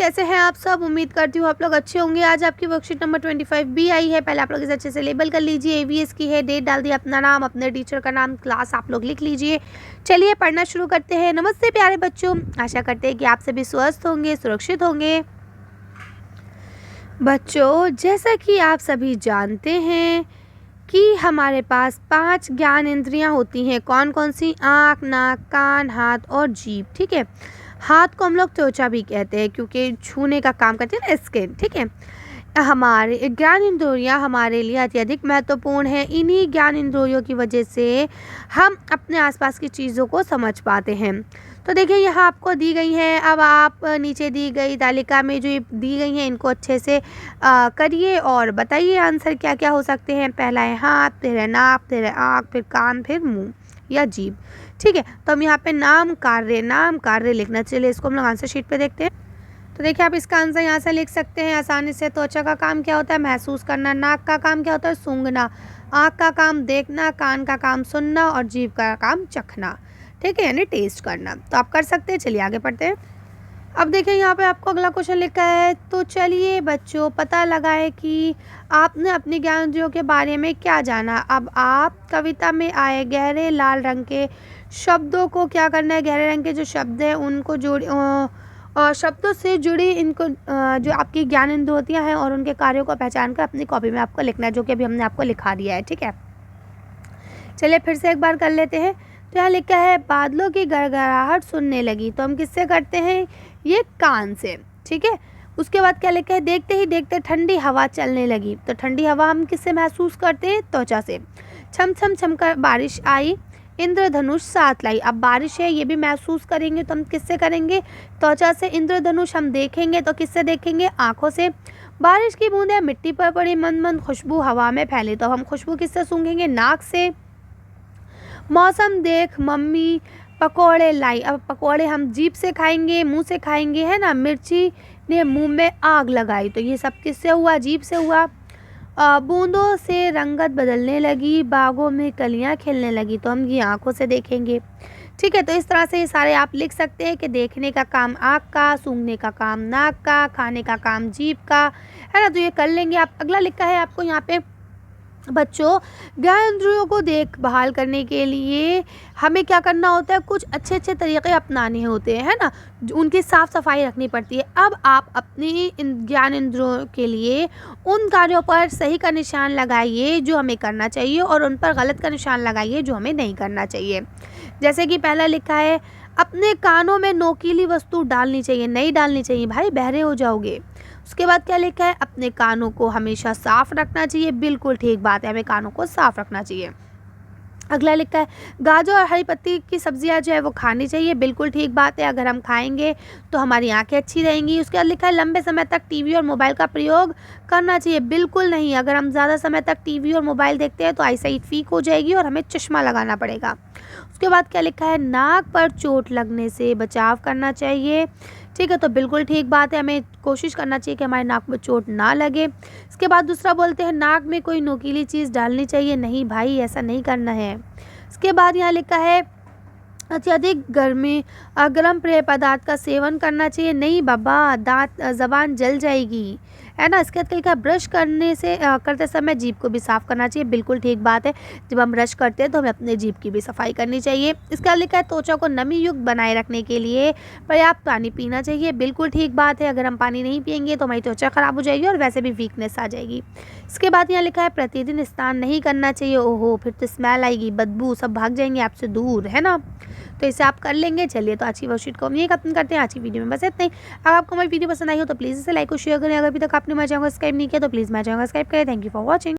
कैसे हैं आप सब? उम्मीद करती हूँ आप लोग अच्छे होंगे। आज आपकी वर्कशीट नंबर 25 भी आई है। पहले आप लोग इसे अच्छे से लेबल कर लीजिए। एवीएस की है, डेट डाल दी, अपना नाम, अपने टीचर का नाम, क्लास आप लोग लिख लीजिए। चलिए पढ़ना शुरू करते हैं। नमस्ते प्यारे बच्चों, आशा करते हैं कि आप सभी स्वस्थ होंगे, सुरक्षित होंगे। बच्चों, जैसा कि आप सभी जानते हैं कि हमारे पास 5 ज्ञान इंद्रियां होती हैं। कौन कौन सी? आँख, नाक, कान, हाथ और जीभ। ठीक है, हाथ को हम लोग त्वचा भी कहते हैं क्योंकि छूने का काम करते हैं ना, स्किन। ठीक है, हमारे ज्ञान इंद्रियां हमारे लिए अत्यधिक महत्वपूर्ण है। इन्हीं ज्ञान इंद्रियों की वजह से हम अपने आसपास की चीज़ों को समझ पाते हैं। तो देखिए, यहाँ आपको दी गई है। अब आप नीचे दी गई तालिका में जो दी गई हैं इनको अच्छे से करिए और बताइए आंसर क्या क्या हो सकते हैं। पहला है हाथ, फिर है नाक, फिर है आँख, फिर कान, फिर मुंह या जीभ। ठीक है, तो हम यहाँ पे नाम कार्य लिखना। चलिए इसको हम लोग आंसर शीट पे देखते हैं। तो देखिए, आप इसका आंसर यहाँ से लिख सकते हैं आसानी से। त्वचा का काम क्या होता है? महसूस करना। नाक का काम क्या होता है? सूंघना। आँख का काम देखना। कान का काम सुनना और जीभ का काम चखना। ठीक है, यानी टेस्ट करना। तो आप कर सकते हैं। चलिए आगे पढ़ते हैं। अब देखिए, यहाँ पे आपको अगला क्वेश्चन लिखा है। तो चलिए बच्चों, पता लगाए कि आपने अपने ज्ञान इंद्रियों के बारे में क्या जाना। अब आप कविता में आए गहरे लाल रंग के शब्दों को क्या करना है? गहरे रंग के जो शब्द हैं उनको शब्दों से जुड़ी इनको जो आपकी ज्ञान इंद्रियां हैं और उनके कार्यों को पहचान कर अपनी कॉपी में आपको लिखना है, जो कि अभी हमने आपको लिखा दिया है। ठीक है, चलिए फिर से एक बार कर लेते हैं। तो यहाँ लिखा है बादलों की गड़गड़ाहट सुनने लगी। तो हम किससे करते हैं? ये कान से। ठीक है, उसके बाद क्या लिखा है? देखते ही देखते ठंडी हवा चलने लगी। तो ठंडी हवा हम किससे महसूस करते हैं? त्वचा से। छम छम छम कर बारिश आई, इंद्रधनुष साथ लाई। अब बारिश है, ये भी महसूस करेंगे तो हम किससे करेंगे? त्वचा से। इंद्रधनुष हम देखेंगे तो किससे देखेंगे? आँखों से। बारिश की बूंदें मिट्टी पर पड़ी, मंद मंद खुशबू हवा में फैली। तो हम खुशबू किससे सूंघेंगे? नाक से। मौसम देख मम्मी पकोड़े लाई। अब पकोड़े हम जीभ से खाएंगे, मुंह से खाएंगे, है ना। मिर्ची ने मुंह में आग लगाई। तो ये सब किससे हुआ? जीभ से हुआ। बूंदों से रंगत बदलने लगी, बागों में कलियां खिलने लगी। तो हम ये आंखों से देखेंगे। ठीक है, तो इस तरह से ये सारे आप लिख सकते हैं कि देखने का काम आँख का, सूंघने का काम नाक का, खाने का काम जीभ का, है ना। तो ये कर लेंगे आप। अगला लिखा है आपको यहाँ पे बच्चों, ज्ञान इंद्रियों को देखभाल करने के लिए हमें क्या करना होता है? कुछ अच्छे अच्छे तरीके अपनाने होते हैं, है ना। उनकी साफ़ सफाई रखनी पड़ती है। अब आप अपनी ज्ञान इंद्रियों के लिए उन कार्यों पर सही का निशान लगाइए जो हमें करना चाहिए और उन पर गलत का निशान लगाइए जो हमें नहीं करना चाहिए। जैसे कि पहला लिखा है अपने कानों में नोकीली वस्तु डालनी चाहिए। नहीं डालनी चाहिए भाई, बहरे हो जाओगे। उसके बाद क्या लिखा है? अपने कानों को हमेशा साफ रखना चाहिए। बिल्कुल ठीक बात है, हमें कानों को साफ रखना चाहिए। अगला लिखा है गाजर और हरी पत्ती की सब्जियां जो है वो खानी चाहिए। बिल्कुल ठीक बात है, अगर हम खाएंगे तो हमारी आंखें अच्छी रहेंगी। उसके बाद लिखा है लंबे समय तक टीवी और मोबाइल का प्रयोग करना चाहिए। बिल्कुल नहीं, अगर हम ज़्यादा समय तक टीवी और मोबाइल देखते हैं तो आईसाइट वीक हो जाएगी और हमें चश्मा लगाना पड़ेगा। उसके बाद क्या लिखा है? नाक पर चोट लगने से बचाव करना चाहिए। ठीक है, तो बिल्कुल ठीक बात है, हमें कोशिश करना चाहिए कि हमारे नाक में चोट ना लगे। इसके बाद दूसरा बोलते हैं नाक में कोई नोकीली चीज़ डालनी चाहिए। नहीं भाई, ऐसा नहीं करना है। इसके बाद यहाँ लिखा है अत्यधिक गर्म पेय पदार्थ का सेवन करना चाहिए। नहीं बाबा, दांत ज़बान जल जाएगी, है ना। इसके बाद लिखा है ब्रश करते समय जीभ को भी साफ़ करना चाहिए। बिल्कुल ठीक बात है, जब हम ब्रश करते हैं तो हमें अपने जीभ की भी सफाई करनी चाहिए। इसके बाद लिखा है त्वचा को नमी युक्त बनाए रखने के लिए पर्याप्त पानी पीना चाहिए। बिल्कुल ठीक बात है, अगर हम पानी नहीं पियेंगे तो हमारी त्वचा ख़राब हो जाएगी और वैसे भी वीकनेस आ जाएगी। इसके बाद यहाँ लिखा है प्रतिदिन स्नान नहीं करना चाहिए। ओहो, फिर तो स्मेल आएगी, बदबू, सब भाग जाएंगे आपसे दूर, है ना। तो इसे आप कर लेंगे। चलिए, तो आज की वर्कशीट को हम यही खत्म करते हैं। आज की वीडियो में बस इतना ही। अगर आपको हमारी वीडियो पसंद आई हो तो प्लीज़ इसे लाइक और शेयर करें। अगर अभी तक आपने मेरे चैनल को सब्सक्राइब नहीं किया तो प्लीज़ मेरे चैनल को सब्सक्राइब करें। Thank you for watching.